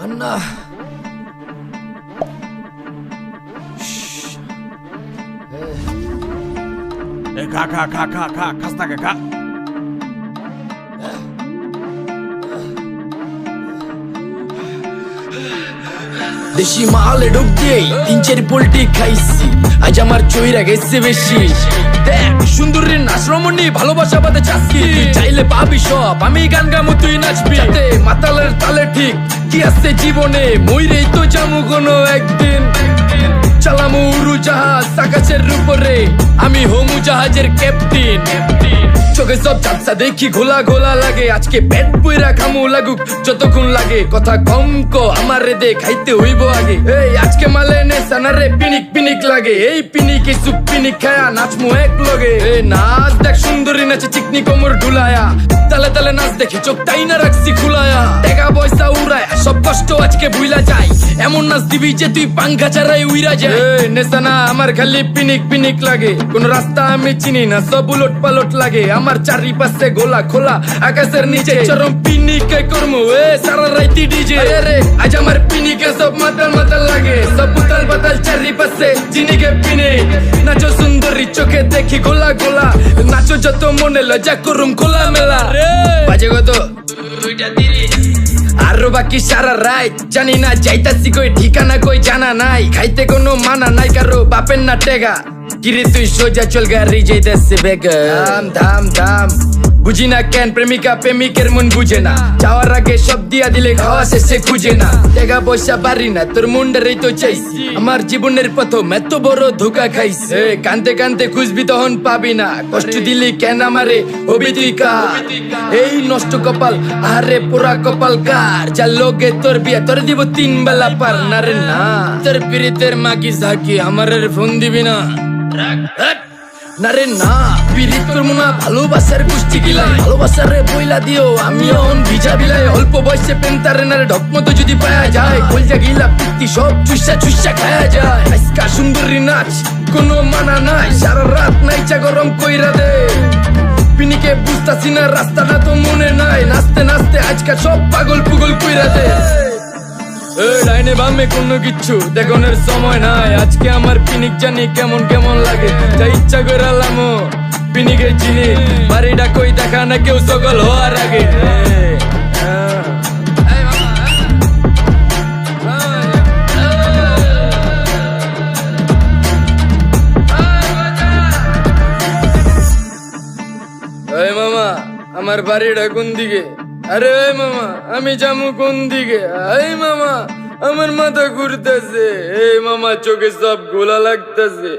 అన్నా খাস্তা খা দেশি মালে ডুব দিয়ে 3-4 পোল্টি খাইছি, আজ আমার চইরা গেছে বেশি। দেখ সুন্দরীর নাচ রমণী, ভালোবাসা বাদে চাচ্ছি, চাইলে পাবি সব, আমি গান গামু তুই নাচবি। মাতালের তালে ঠিক কি আছে জীবনে, মইরেই তো যামু কোনো একদিন। চালামু উড়োজাহাজ আকাশের উপরে, আমি হমু জাহাজের ক্যাপ্টেন। চোখে সব চাপসা দেখি ঘোলা ঘোলা লাগে, আজকে পেট পুইরা খামু লাগুক যতক্ষণ লাগে। কথা কম কো আমারে দে খাইতে হইব আগে। এই আজকে মালে নে সানারে পিনিক পিনিক লাগে, এই পিনিকে সুপ পিনিক খায়া নাচমু এক লগে। এই নাচ দেখ সুন্দরী নাচে চিকনি কোমর ঢুলায়া, তালে তালে নাচ দেখি চোখ তাই না রাখছি খুলায়া। টাকা পয়সা উড়ায় সব কষ্ট আজকে ভুইলা যায়, এমন নাচ দিবি যে তুই পাঙ্খা ছাড়াই উইরা যায়। নেশানা আমার খালি পিনিক পিনিক লাগে, কোন রাস্তা আমি চিনি না, সব উলট পালট লাগে। আমার চারিপাশে গোলা খোলা আকাশের নিচে, চরম পিনিকে করমু সারা রাইতি ডিজে। রে আজ আমার পিনিকে সব মাতাল মাতাল লাগে, সব উতাল বাতাল চারিপাশে চিনিকে পিনিক। নাচো সুন্দরী চোখে দেখি গোলা গোলা, নাচো যত মনে লজ্জা করুম খোলা মেলা। বাজে কত 2:30 আরো বাকি সারা রাত জানি না যাইতাছি কই, ঠিকানা কই জানা নাই, খাইতে কোনো মানা নাই কারো বাপের না টেগা। কিরে তুই সোজা চল গাড়ি যাইতাছে বেগা, ধাম ধাম ধাম। বুঝি না কেন প্রেমিকা প্রেমিকের মন বুঝে না, যাওয়ার আগে সব দিয়া দিলে খাওয়া শেষে খুঁজে না। টাকা পয়সা পারি না তোর মুন্ডারেই তো চাইছি, আমার জীবনের প্রথম এত বড় ধোকা খাইছে। কানতে কানতে খুঁজবি তখন পাবি না, কষ্ট দিলি কেন আমারে হবি তুই কার। এই নষ্ট কপাল আরে পোড়া কপাল কার, যার লোকে তোর বিয়া তোর দিব 3 বেলা পার। না রে না তোর পিরিতের মাকি ঝাঁকি আমারে ফোন দিবি না, না রে না পিরিত করবো না, ভালোবাসার গোষ্ঠী গিলাই। ভালোবাসারে বইলা দিও আমি অন ভিজা বিলাই, অল্প বয়সে পেন্তারে নারে ঢকমতো যদি পায়া যায়, কলজা গিলা পিত্তি সব চুষা চুষা খায়া যায়। আজকা সুন্দরী নাচ কোনো মানা নাই, সারা রাত নাইচা গরম কইরা দে। পিনিকে বুঝতাছি না রাস্তাটা তো মনে নাই, নাচতে নাচতে আজকা সব পাগল পুগল কইরা দে। ডাইনে বামে কোনো কিচ্ছু দেখনের সময় নাই, আজকে আমার পিনিক জানি কেমন কেমন লাগে। যা ইচ্ছা করে লামো পিনিকে চিনি, বাড়িটা কই দেখা না কেউ সকল হওয়ার আগে। এই মামা আমার বাড়িটা কোন দিকে? আরে মামা আমি যামু কোন দিকে? এই মামা আমার মাথা ঘুরতেছে, এই মামা চোখে সব গোলা লাগতেছে।